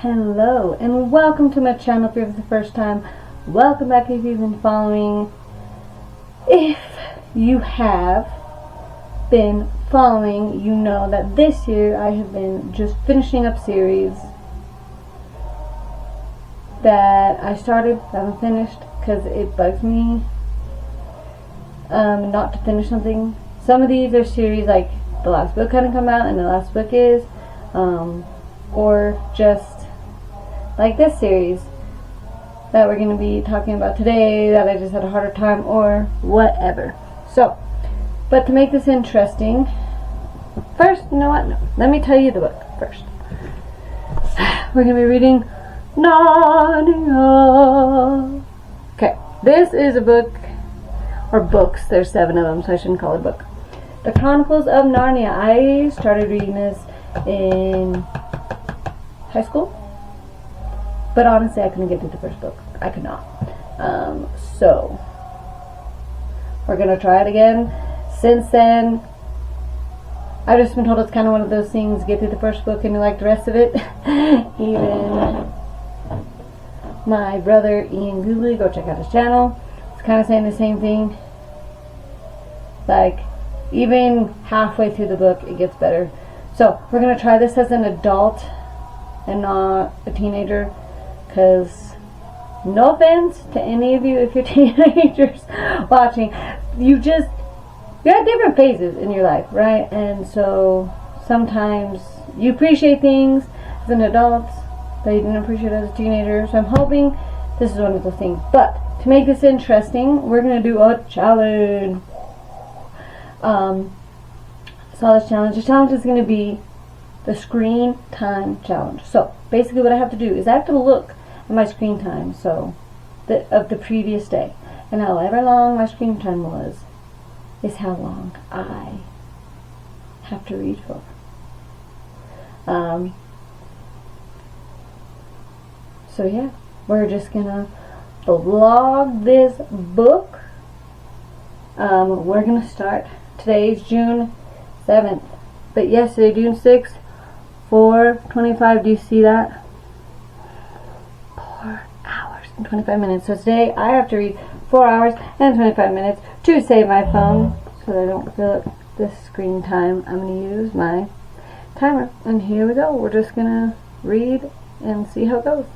Hello and welcome to my channel if you're the first time. Welcome back if you've been following. If you have been following, you know that this year I have been just finishing up series that I started, haven't finished, because it bugs me not to finish something. Some of these are series like the last book hadn't come out and the last book is, or just like this series that we're going to be talking about today that I just had a harder time, or whatever. So, but to make this interesting, first, you know what? No, let me tell you the book first. We're going to be reading Narnia. Okay, this is a book, or books, there's 7 of them, so I shouldn't call it a book. The Chronicles of Narnia. I started reading this in high school, but honestly I couldn't get through the first book. I could not. So we're going to try it again. Since then, I've just been told it's kind of one of those things, get through the first book and you like the rest of it. Even my brother Ian Googly, go check out his channel, it's kind of saying the same thing. Like, even halfway through the book it gets better. So we're going to try this as an adult and not a teenager, because no offense to any of you if you're teenagers watching, you're at different phases in your life, right? And so sometimes you appreciate things as an adult that you didn't appreciate as a teenager. So I'm hoping this is one of those things. But to make this interesting, we're going to do a challenge. So this challenge is going to be the screen time challenge. So basically what I have to do is I have to look at my screen time, so of the previous day, and however long my screen time was is how long I have to read for. So yeah, we're just gonna vlog this book. We're gonna start. Today's June 7th, but yesterday, June 6th, 4:25. Do you see that? 4 hours and 25 minutes. So today I have to read 4 hours and 25 minutes to save my phone so that I don't fill up the screen time. I'm going to use my timer. And here we go. We're just going to read and see how it goes.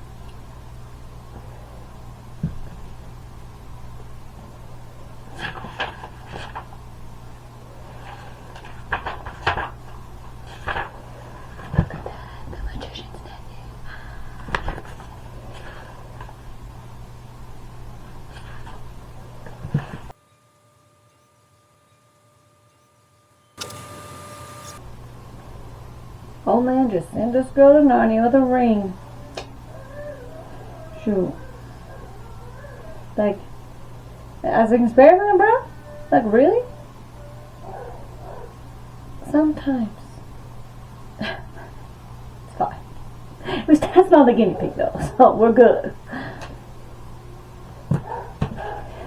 Oh man, just send this girl to Narnia with a ring. Shoot. Like, as an experiment, bro? Like, really? Sometimes. It's fine. We tested on the guinea pig though, so we're good.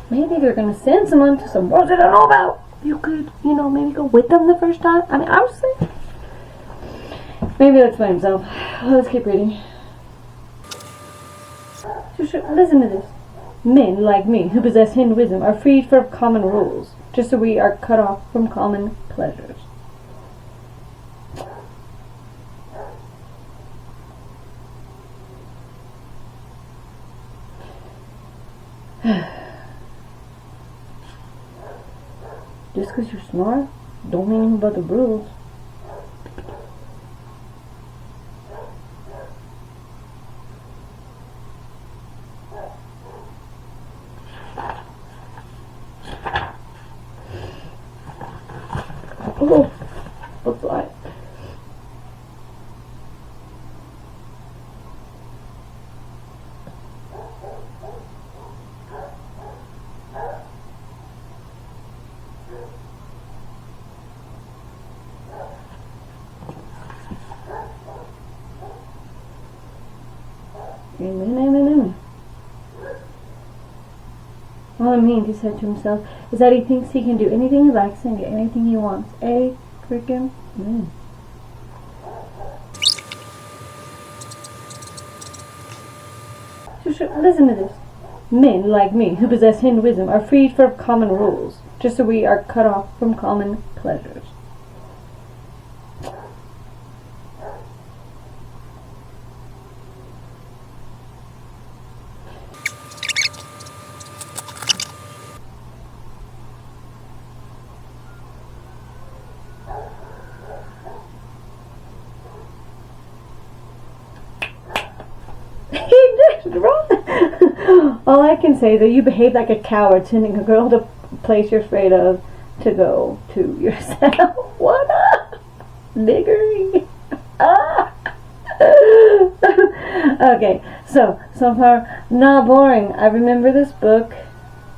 Maybe they're gonna send someone to some worlds they don't know about. You could, maybe go with them the first time. I mean, honestly. Maybe that's by himself. Let's keep reading. Listen to this. Men like me who possess hidden wisdom are freed from common rules, just so we are cut off from common pleasures. Just because you're smart, don't mean anything about the rules. Oh, what's that? All it means, he said to himself, is that he thinks he can do anything he likes and get anything he wants. A freaking man. Listen to this. Men like me who possess Hinduism are freed from common rules, just so we are cut off from common pleasures. All I can say is that you behave like a coward sending a girl to a place you're afraid of to go to yourself. What up, niggery? Okay, so far, not boring. I remember this book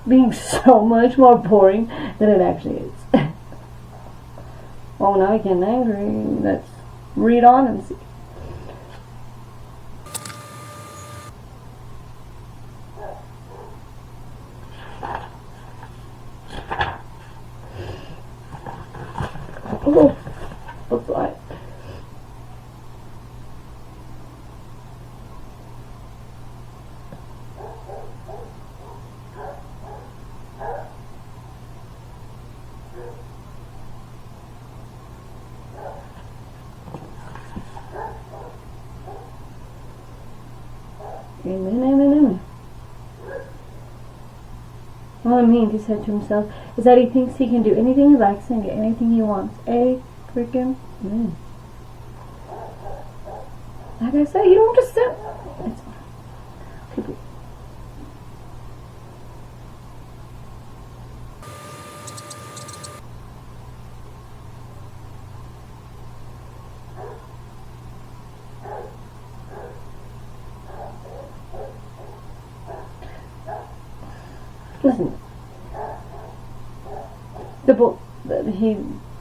being so much more boring than it actually is. Oh, now I'm getting angry. Let's read on and see. Oh, what's that? Amen. All it means, he said to himself, is that he thinks he can do anything he likes and get anything he wants. Freaking man. Like I said, you don't just sit. It's fine. Listen.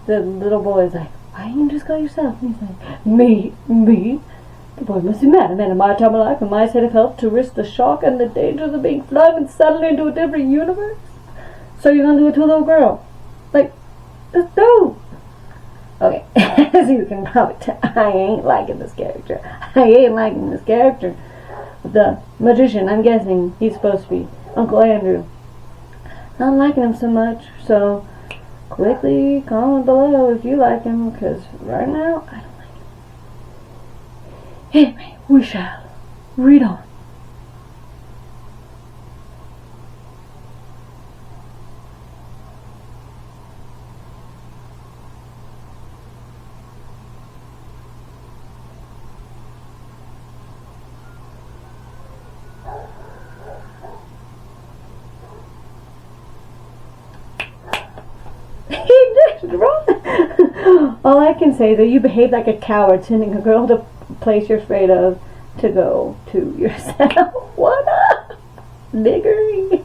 The little boy is like, why didn't you just go yourself? And he's like, me? The boy must be mad. A man in my time of life and my state of health to risk the shock and the dangers of being flung suddenly into a different universe? So you're gonna do it to a little girl? Like, just do. Okay, as you can probably tell, I ain't liking this character. The magician, I'm guessing he's supposed to be Uncle Andrew. Not liking him so much, so quickly comment below if you like him, because right now, I don't like him. Anyway, we shall read on. All I can say is that you behave like a coward sending a girl to a place you're afraid of to go to yourself. What up, niggery?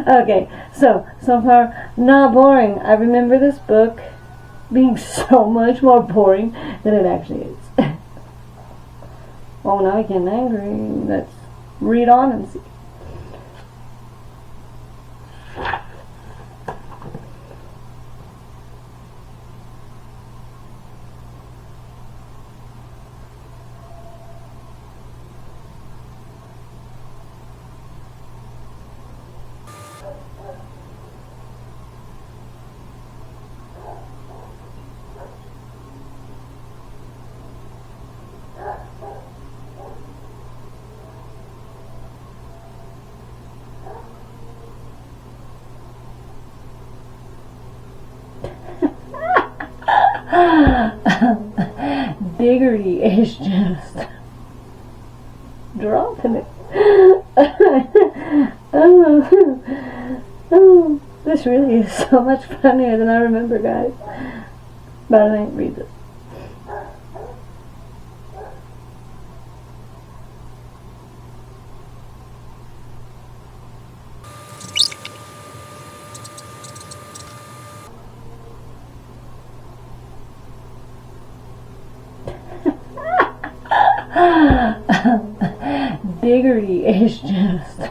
Okay, so far, not boring. I remember this book being so much more boring than it actually is. Oh, now I'm getting angry. Let's read on and see. Diggory is just dropping it. This really is so much funnier than I remember, guys. But I didn't read this. Diggory is just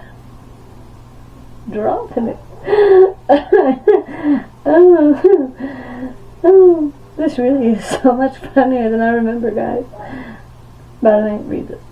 dropping it. This really is so much funnier than I remember, guys. By the way, read this.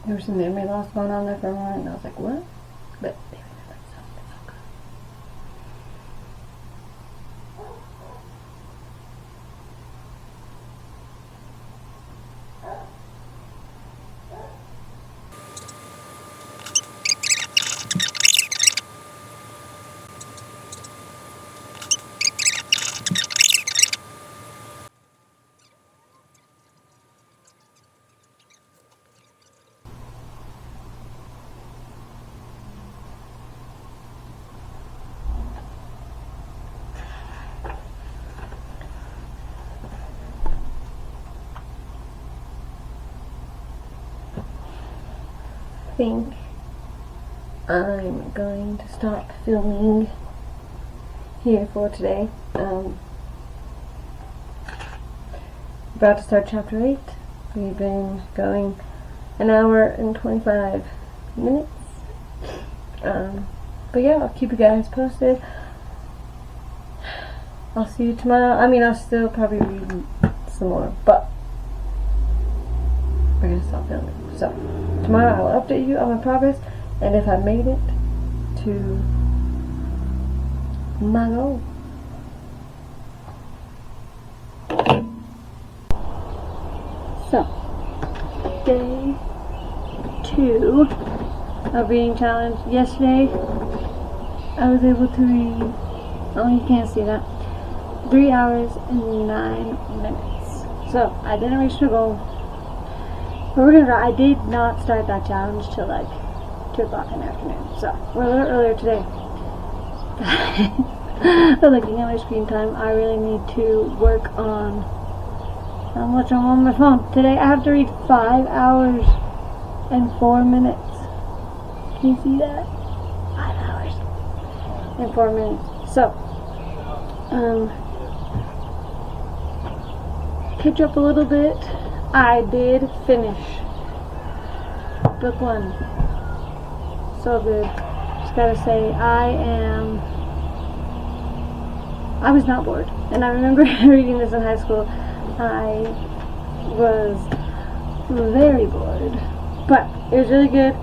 There was some memory loss going on there for a moment, and I was like, what? But they remembered something so good. I think I'm going to stop filming here for today. About to start chapter 8. We've been going an hour and 25 minutes. But yeah, I'll keep you guys posted. I'll see you tomorrow. I mean, I'll still probably read some more, but we're gonna stop filming. So tomorrow I will update you on my progress and if I made it to my goal. So day 2 of reading challenge. Yesterday I was able to read, oh, you can't see that, 3 hours and 9 minutes. So I didn't reach the goal. But I did not start that challenge till like 2 o'clock in the afternoon. So we're a little earlier today. But looking at my screen time, I really need to work on how much I'm on my phone. Today I have to read 5 hours and 4 minutes. Can you see that? 5 hours and 4 minutes. So, catch up a little bit. I did finish book 1. So good. Just gotta say, I was not bored. And I remember reading this in high school. I was very bored. But it was really good.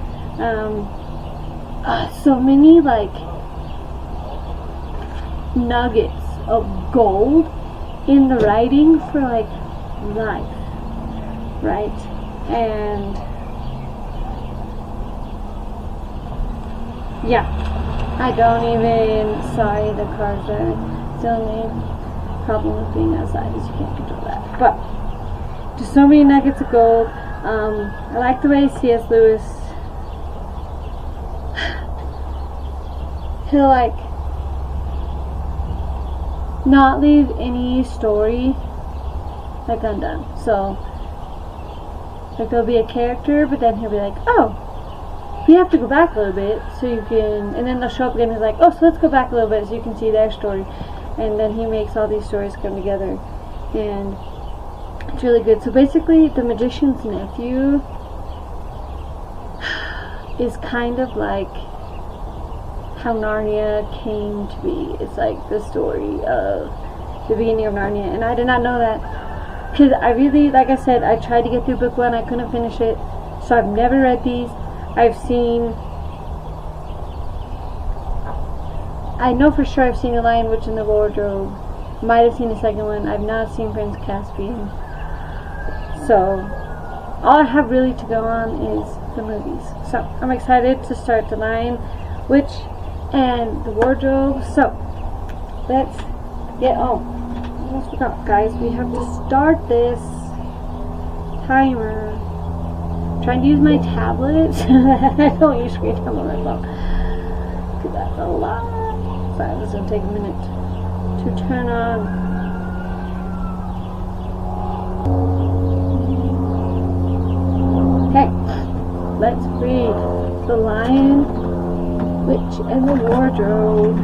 So many like nuggets of gold in the writing for like life. Right? And yeah, I don't even, sorry, the cars are still the problem with being outside is you can't control that. But just so many nuggets of gold. I like the way C.S. Lewis, he'll like not leave any story like undone. So like there'll be a character, but then he'll be like, oh, we have to go back a little bit so you can, and then they'll show up again and he's like, oh, so let's go back a little bit so you can see their story. And then he makes all these stories come together, and it's really good. So basically, The Magician's Nephew is kind of like how Narnia came to be. It's like the story of the beginning of Narnia, and I did not know that. Because I really, like I said, I tried to get through book 1, I couldn't finish it, so I've never read these. I know for sure I've seen The Lion, Witch, and the Wardrobe, might have seen the second one, I've not seen Prince Caspian, so all I have really to go on is the movies. So I'm excited to start The Lion, Witch, and the Wardrobe, so let's get on. I almost forgot, guys, we have to start this timer. I'm trying to use my tablet so that I don't use screen time on my phone, because that's a lot. So this is going to take a minute to turn on. Okay, let's read The Lion, Witch, and the Wardrobe.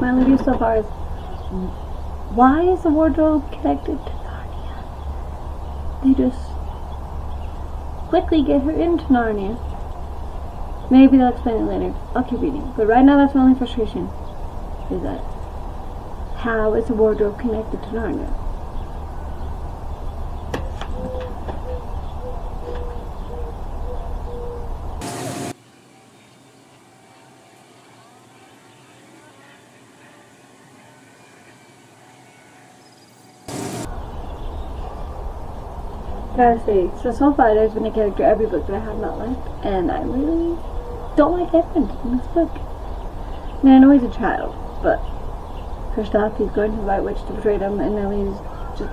melody so far is, why is the wardrobe connected to Narnia? They just quickly get her into Narnia. Maybe they'll explain it later. I'll keep reading. But right now that's my only frustration. Is that, how is the wardrobe connected to Narnia? Gotta say, so far there's been a character every book that I have not liked, and I really don't like Edmund in this book. I mean, I know he's a child, but first off, he's going to the White Witch to betray them, and now he's just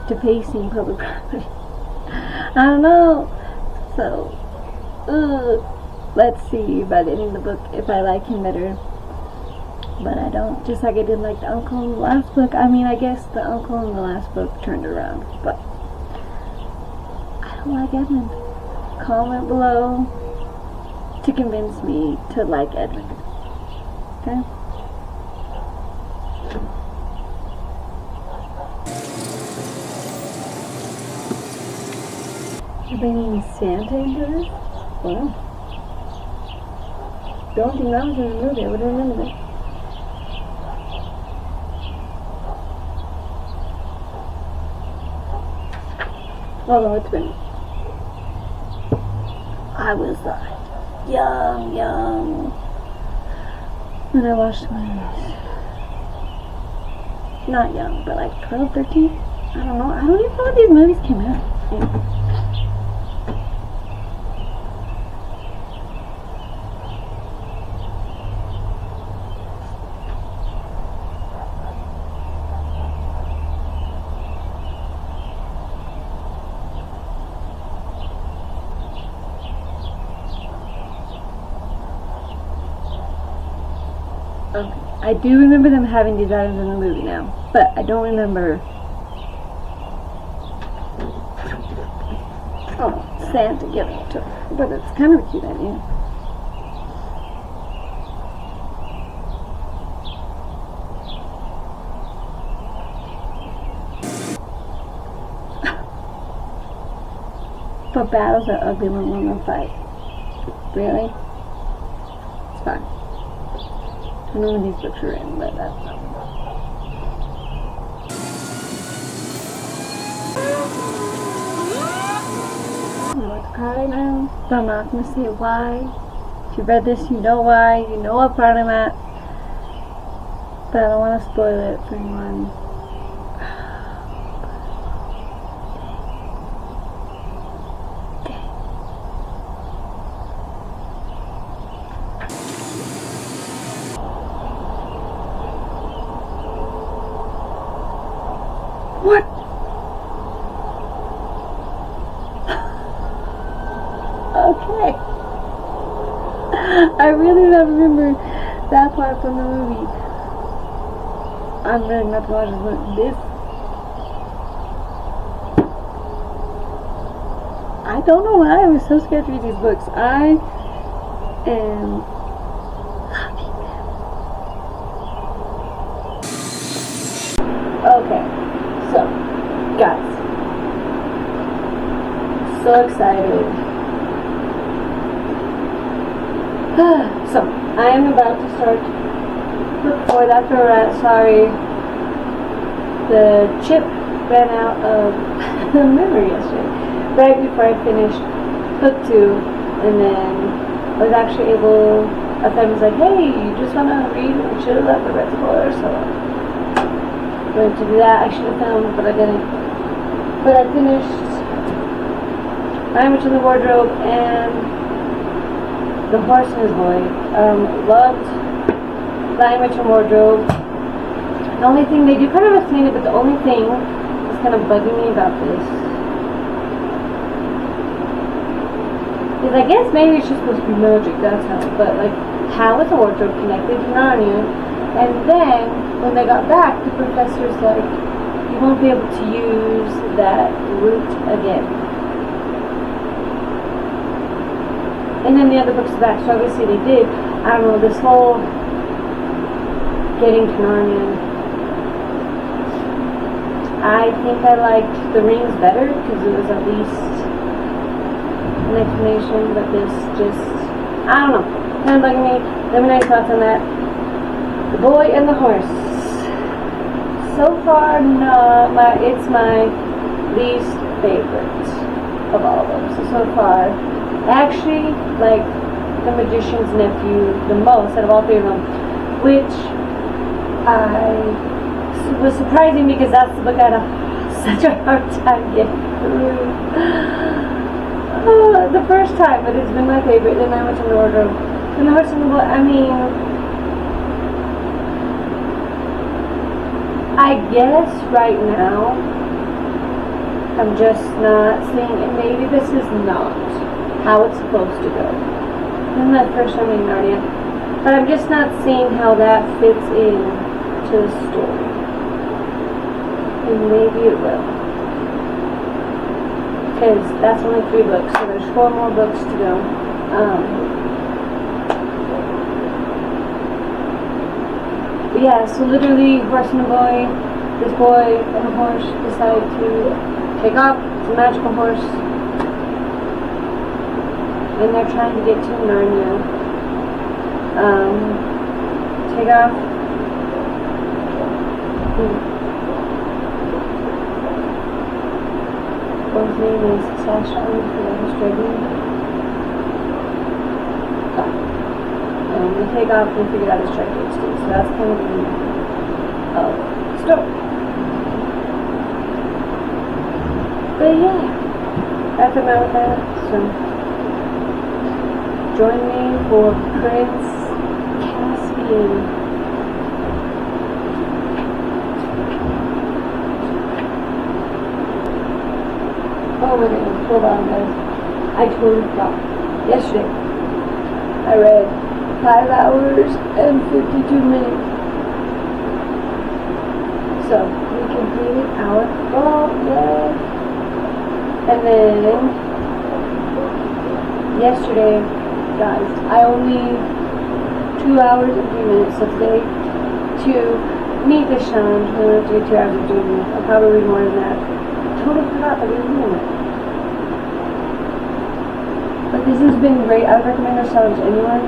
defacing public property. I don't know. So, let's see by the end of the book if I like him better. But I don't, just like I didn't like the uncle in the last book. I mean, I guess the uncle in the last book turned it around, but I don't like Edmund. Comment below to convince me to like Edmund. Okay? You're bringing Santa into this? Wow. Don't think that was in the movie. I would have remembered it. Although it's been, I was young when I watched the movies. Not young, but like 12, 13. I don't know. I don't even know when these movies came out. Okay. I do remember them having these items in the movie now, but I don't remember. Oh, Santa giving it to her. But it's kind of a cute idea. But battles are ugly when women fight. Really? It's fine. I don't know when these books are in, but that's not. I'm about to cry now, but I'm not going to say why. If you read this, you know why. You know what part I'm at. But I don't want to spoil it for anyone. What? Okay. I really don't remember that part from the movie. I'm really not going to watch this. I don't know why I was so scared to read these books. I am loving them. Okay. So, guys, so excited. So, I am about to start record after sorry, the chip ran out of memory yesterday, right before I finished book 2, and then I was actually able, a friend was like, hey, you just want to read, we should have left the red spoiler, so going to do that. I should have filmed, but I didn't. But I finished Lion Witch in the Wardrobe and The Horse and His Boy. Loved Lion Witch and Wardrobe. The only thing, they do kind of explain it, but the only thing that's kind of bugging me about this is, I guess maybe it's just supposed to be magic, that's how, but like, how is the wardrobe connected to Narnia? And then, when they got back, the professor's like, you won't be able to use that route again. And then the other books are back, so obviously they did. I don't know, this whole getting to Narnia. I think I liked The Rings better because it was at least an explanation, but this just, I don't know. Kind of bugging me. Let me know your thoughts on that. The Boy and the Horse. So far, it's my least favorite of all of them. So far, I actually like The Magician's Nephew the most out of all three of them, which was surprising because that's the book I had such a hard time getting through the first time, but it's been my favorite. Then I went to the wardrobe. And The Horse and the Boy, I mean, I guess right now I'm just not seeing, and maybe this is not how it's supposed to go. This is my first time in Narnia, but I'm just not seeing how that fits in to the story. And maybe it will. Because that's only 3 books, so there's 4 more books to go. But yeah, so literally, Horse and a Boy, this boy and a horse decide to take off. It's a magical horse. And they're trying to get to Narnia. Take off. His name is Sasha, who's struggling. We take off and figure out his strike dates too. So that's kind of the story. But yeah, that's about that. So join me for Prince Caspian. Oh my goodness, hold on guys. I totally forgot. Yesterday, I read 5 hours and 52 minutes. So, we completed our goal, yay! And then, yesterday, guys, I only 2 hours and 3 minutes, so today, to meet this challenge, I'm going to do 2 hours and 3 minutes. I'll probably read more than that. Totally forgot that we were doing it. But this has been great. I would recommend this challenge to anyone.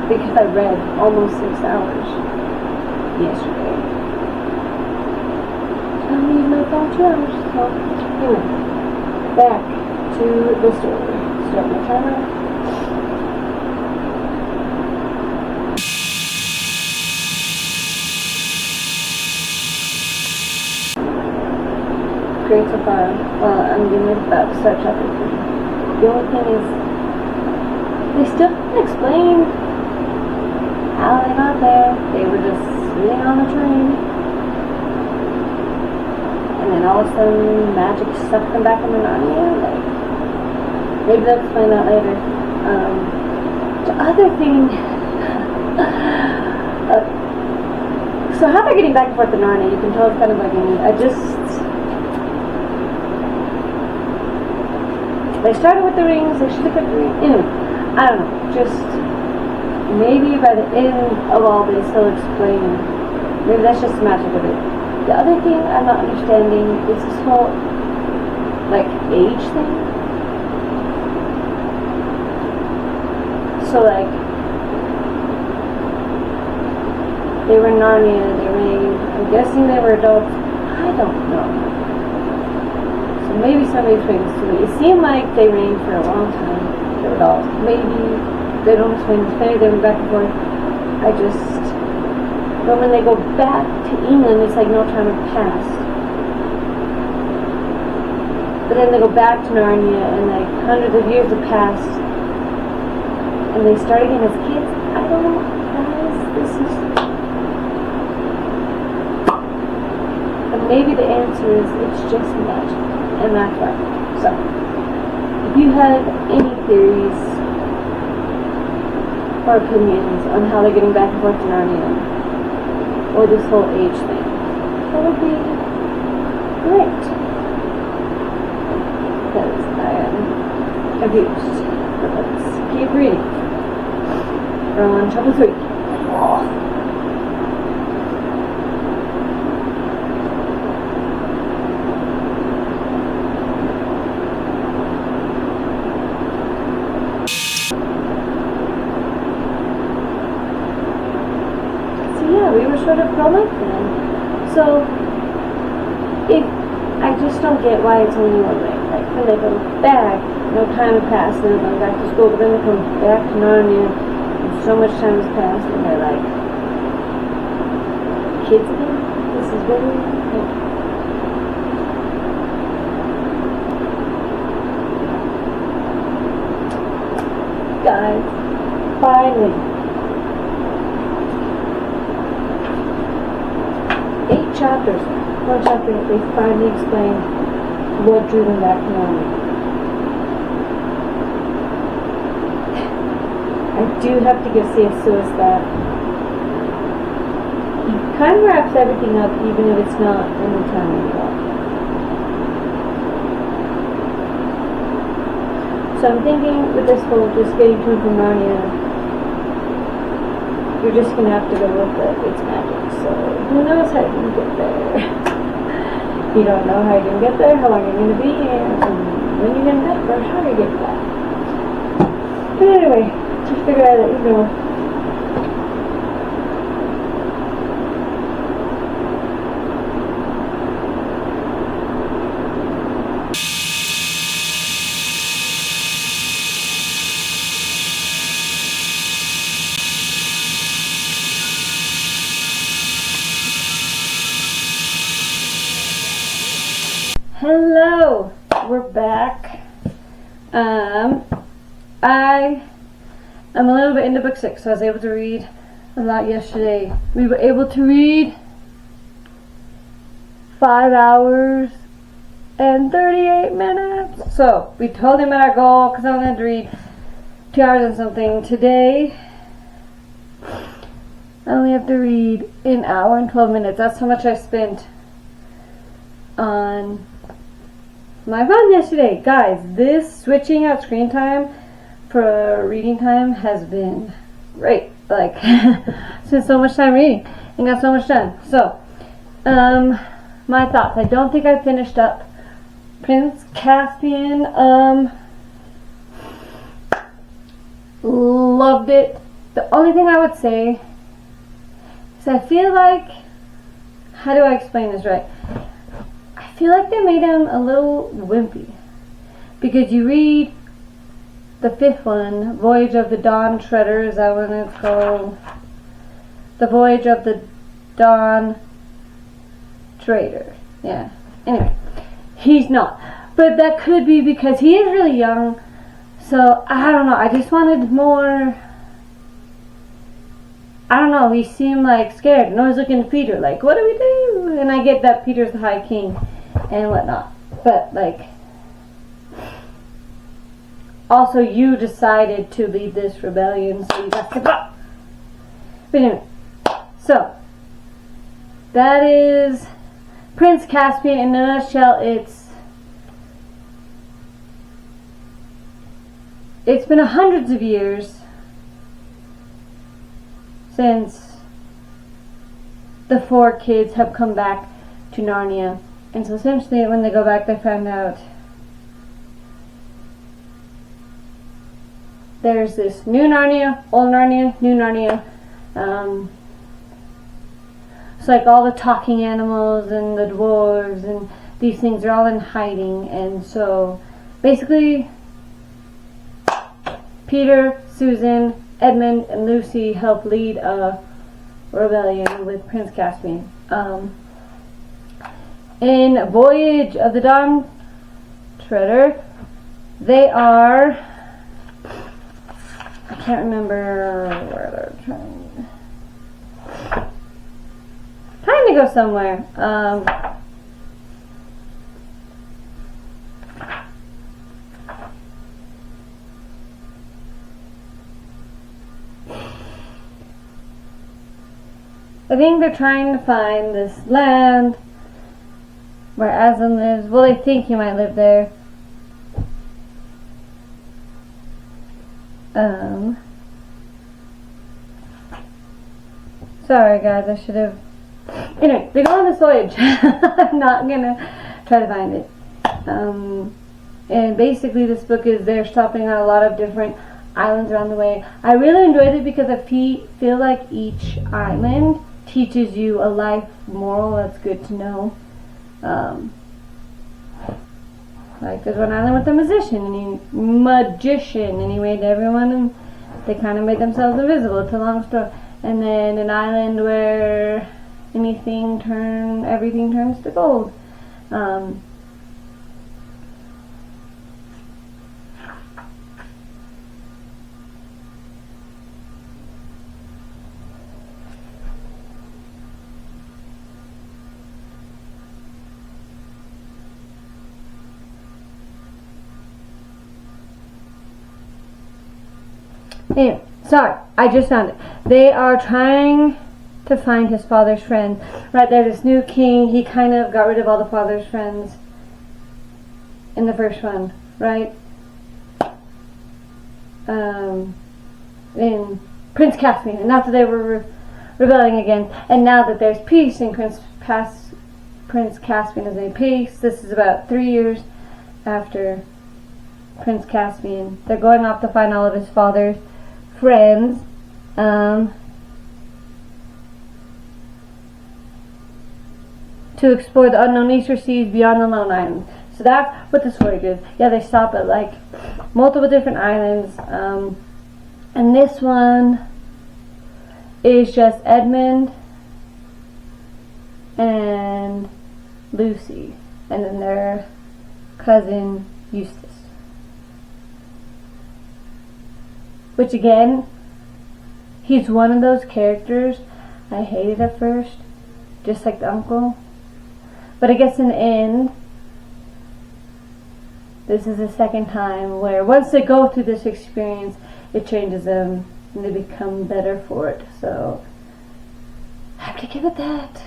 Because I read almost 6 hours yesterday. I need my about 2 hours. So anyway, back to the story. Start my timer. Great so far. Well, I'm about to start chapter 3. The only thing is, they still didn't explain how they got there. They were just sitting on the train. And then all of a sudden, magic sucked them back into Narnia. Like, maybe they'll explain that later. The other thing, so how they're getting back and forth to Narnia, you can tell it's kind of like they started with the rings, they should have kept the rings. Anyway, I don't know, just maybe by the end of all this they'll explain. Maybe that's just the magic of it. The other thing I'm not understanding is this whole, like, age thing. So, like, they were in Narnia, they reigned. I'm guessing they were adults. I don't know. So maybe somebody explains this to me. It seemed like they reigned for a long time. They were adults. Maybe they don't explain this. Maybe they went back and forth. But when they go back to England, it's like no time had passed. But then they go back to Narnia, and like hundreds of years have passed, and they start again as kids. I don't know, guys. This is. And maybe the answer is it's just magic, and that's why. So, if you have any theories or opinions on how they're getting back and forth to Narnia, or this whole age thing, that would be great. Because I am confused. But let's keep reading. We're on chapter 3. sort of grown up then. So I just don't get why it's only one way. Like when they go back, no time has passed, and then they go back to school, but then they come back to Narnia, and so much time has passed, and they're like, kids again? This is really like, guys, finally, 8 chapters. One chapter, they finally explain what drew them back to Narnia. I do have to give C.S. Lewis that. He kind of wraps everything up, even if it's not in the time at all. So I'm thinking with this whole just getting to and from Narnia, you're just gonna have to go with it. It's magic, so who knows how you can get there. You don't know how you're gonna get there, how long you're gonna be here, and when you're gonna get there, how you get back. But anyway, just figure out that you know. Hello, we're back. I am a little bit into book 6, so I was able to read a lot yesterday. We were able to read 5 hours and 38 minutes. So we totally met our goal because I wanted to read 2 hours and something. Today, I only have to read an hour and 12 minutes. That's how much I spent on my phone yesterday. Guys, this switching out screen time for reading time has been great. Like, spent so much time reading and got so much done. So, my thoughts. I don't think I finished up Prince Caspian. Loved it. The only thing I would say is I feel like, how do I explain this right? I feel like they made him a little wimpy, because you read the 5th one, Voyage of the Dawn Treader, is that what it's called? The Voyage of the Dawn Trader. Yeah. Anyway, he's not. But that could be because he is really young, so I don't know. I just wanted more. I don't know, he seemed like scared and always looking at Peter like, what do we do? And I get that Peter's the High King and whatnot, but like, also you decided to lead this rebellion, so you got to go. But anyway, so that is Prince Caspian in a nutshell. It's been hundreds of years since the 4 kids have come back to Narnia. And so essentially when they go back, they find out there's this new Narnia, old Narnia, new Narnia. It's like all the talking animals and the dwarves and these things are all in hiding. And so basically Peter, Susan, Edmund, and Lucy help lead a rebellion with Prince Caspian. In Voyage of the Dawn Treader, they are, I can't remember where they're trying to go somewhere. I think they're trying to find this land where Aslan lives. Well, they think he might live there. Sorry guys, I should have. Anyway, they go on this voyage. I'm not gonna try to find it. And basically this book is they're stopping on a lot of different islands around the way. I really enjoyed it because I feel like each island teaches you a life moral that's good to know. Like there's one island with a magician, and he made everyone, and they kind of made themselves invisible. It's a long story. And then an island where everything turns to gold. Anyway, sorry, I just found it. They are trying to find his father's friend. Right, there's this new king. He kind of got rid of all the father's friends in the first one, right? In Prince Caspian, and after they were rebelling again, and now that there's peace in Prince Caspian is in peace. This is about 3 years after Prince Caspian. They're going off to find all of his father's friends. To explore the unknown eastern seas beyond the Lone Island. So that's what the story is. Yeah, they stop at like multiple different islands. And this one is just Edmund and Lucy, and then their cousin Eustace. Which again, he's one of those characters I hated at first, just like the uncle. But I guess in the end, this is the second time where once they go through this experience, it changes them and they become better for it. So I have to give it that.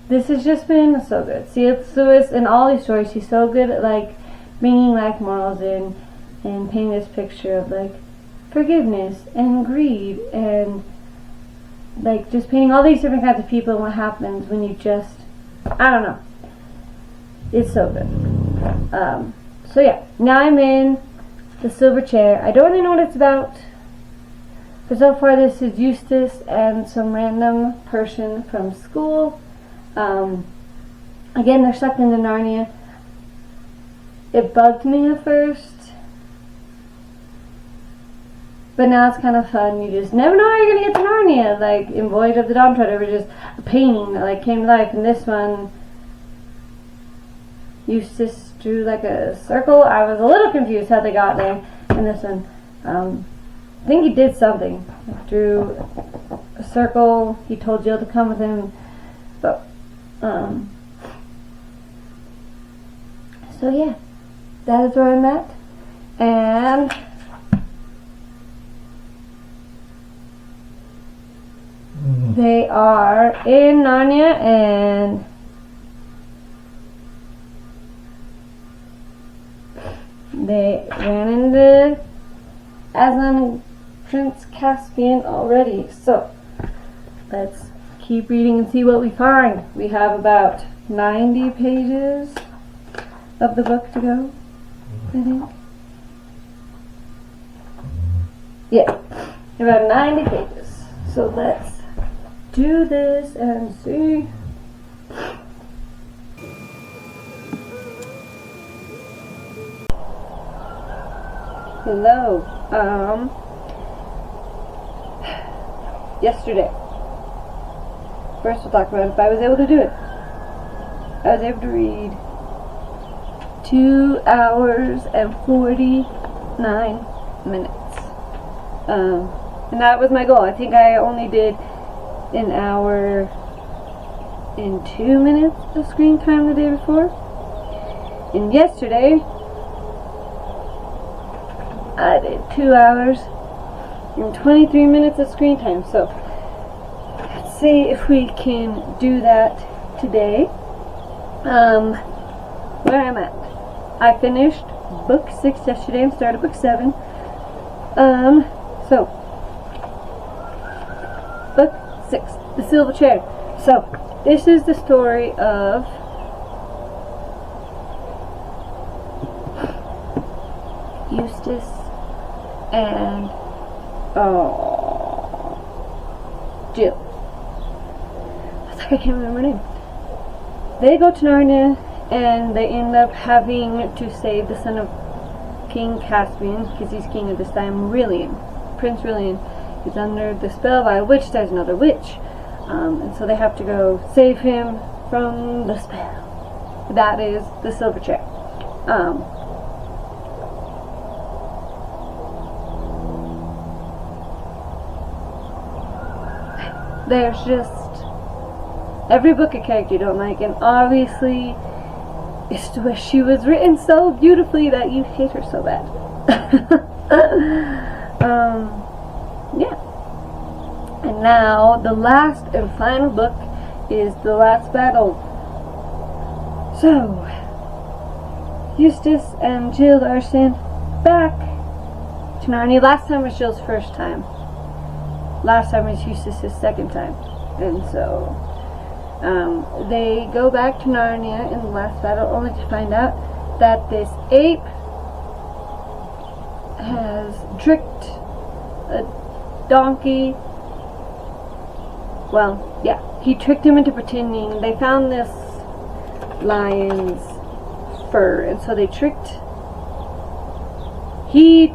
This has just been so good. C.S. Lewis in all these stories, he's so good at like bringing life morals in and painting this picture of like forgiveness and greed and like just painting all these different kinds of people and what happens when you just, I don't know. It's so good. So yeah, now I'm in the silver chair. I don't really know what it's about. But so far this is Eustace and some random person from school. Again, they're stuck into Narnia. It bugged me at first. But now it's kind of fun. You just never know how you're going to get to Narnia. Like in Voyage of the Dawn Treader, it was just a painting that like came to life. And this one, Eustace drew like a circle. I was a little confused how they got there. And this one, I think he did something. Drew a circle. He told Jill to come with him. But, so yeah, that is where I'm at. And they are in Narnia, and they ran into Aslan Prince Caspian already. So let's keep reading and see what we find. We have about 90 pages of the book to go, I think. Yeah, about 90 pages. So let's do this and see. Hello. Yesterday. First we'll talk about if I was able to do it. I was able to read 2 hours and 49 minutes. And that was my goal. I think I only did an hour and 2 minutes of screen time the day before. And yesterday, I did 2 hours and 23 minutes of screen time. So, let's see if we can do that today. Where I'm at. I finished book 6 yesterday and started book 7. So, book 6, The Silver Chair. So, this is the story of Eustace and I can't remember her name. They go to Narnia, and they end up having to save the son of King Caspian, because he's king at this time, Aurelian, Prince Aurelian. He's under the spell by a witch. There's another witch. And so they have to go save him from the spell. That is the silver chair. There's just every book a character you don't like, and obviously she was written so beautifully that you hate her so bad. Yeah. And now the last and final book is The Last Battle. So Eustace and Jill are sent back to Narnia. Last time was Jill's first time. Last time was Eustace's second time. And so they go back to Narnia in the last battle, only to find out that this ape has tricked a donkey. Well, yeah, he tricked him into pretending. They found this lion's fur, and so he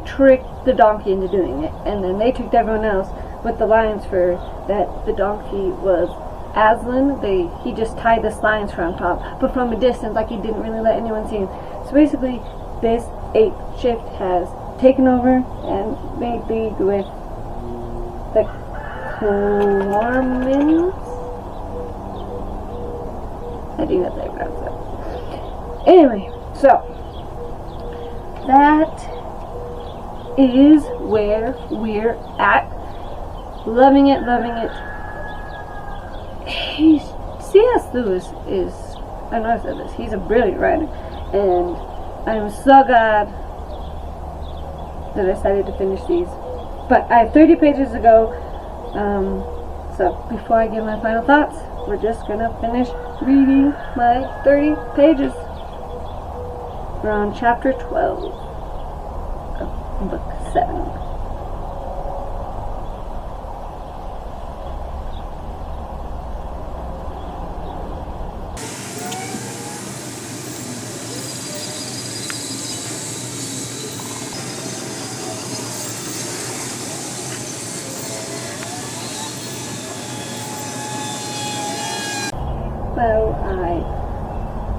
tricked the donkey into doing it, and then they tricked everyone else with the lion's fur that the donkey was Aslan. He just tied this lion's fur on top, but from a distance, like he didn't really let anyone see him. So basically, this ape shift has taken over and made league with the Cormans. I think that's how you pronounce it. Anyway, so that is where we're at. Loving it, loving it. C.S. Lewis is, I know I said this, he's a brilliant writer, and I'm so glad that I decided to finish these. But I have 30 pages to go, so before I give my final thoughts, we're just gonna finish reading my 30 pages. We're on chapter 12 of book 7. Well, I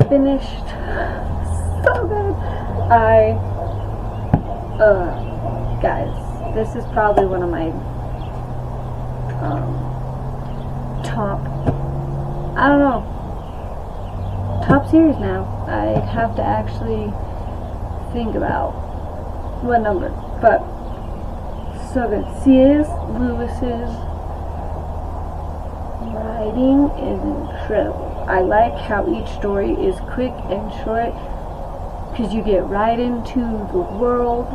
finished so good. Guys, this is probably one of my top, I don't know, top series now. I'd have to actually think about what number, but so good. C.S. Lewis's writing is incredible. I like how each story is quick and short, because you get right into the world,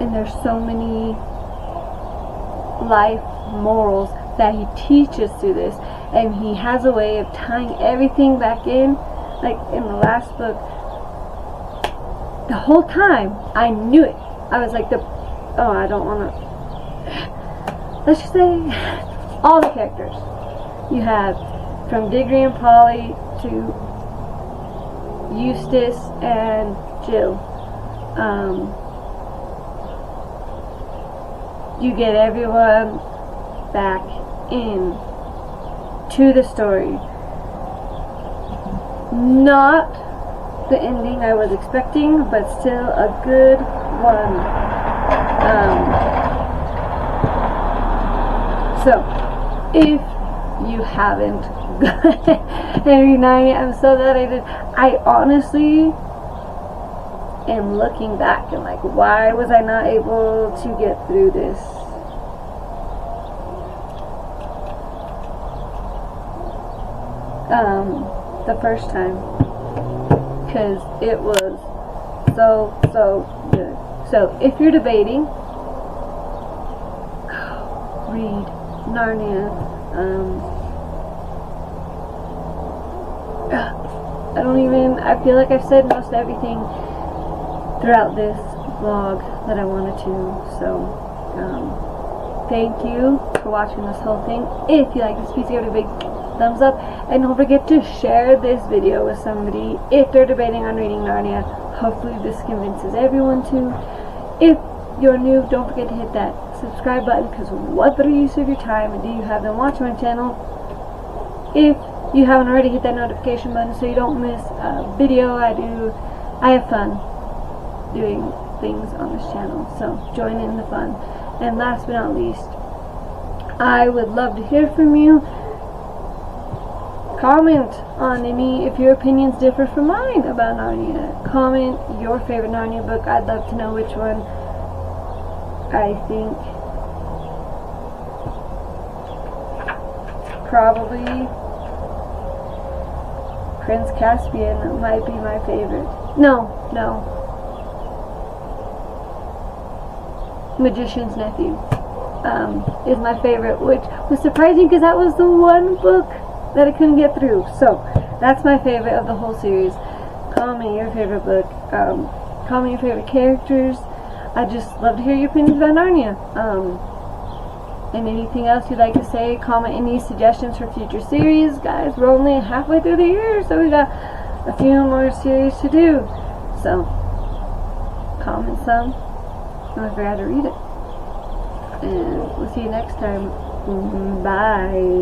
and there's so many life morals that he teaches through this, and he has a way of tying everything back in. Like in the last book, the whole time I knew it. I was like, I don't want to, let's just say, all the characters. You have from Diggory and Polly to Eustace and Jill. You get everyone back in to the story. Not the ending I was expecting, but still a good one. So, if you haven't Henry Narnia, I'm so glad I did. I honestly am looking back and like, why was I not able to get through this? The first time, because it was so good. So if you're debating, read Narnia. I feel like I've said most everything throughout this vlog that I wanted to, so thank you for watching this whole thing. If you like this piece, give it a big thumbs up, and don't forget to share this video with somebody if they're debating on reading Narnia. Hopefully this convinces everyone to. If you're new, don't forget to hit that subscribe button, because what better use of your time do you have than watching my channel? If you haven't already, hit that notification button so you don't miss a video. I have fun doing things on this channel, so join in the fun. And last but not least, I would love to hear from you. Comment on if your opinions differ from mine about Narnia. Comment your favorite Narnia book. I'd love to know which one. I think probably Prince Caspian might be my favorite. No. Magician's Nephew is my favorite, which was surprising because that was the one book that I couldn't get through. So that's my favorite of the whole series. Comment your favorite book. Comment your favorite characters. I just love to hear your opinions about Narnia. And anything else you'd like to say, comment any suggestions for future series. Guys, we're only halfway through the year, so we got a few more series to do. So, comment some, and I forgot to read it. And we'll see you next time. Bye.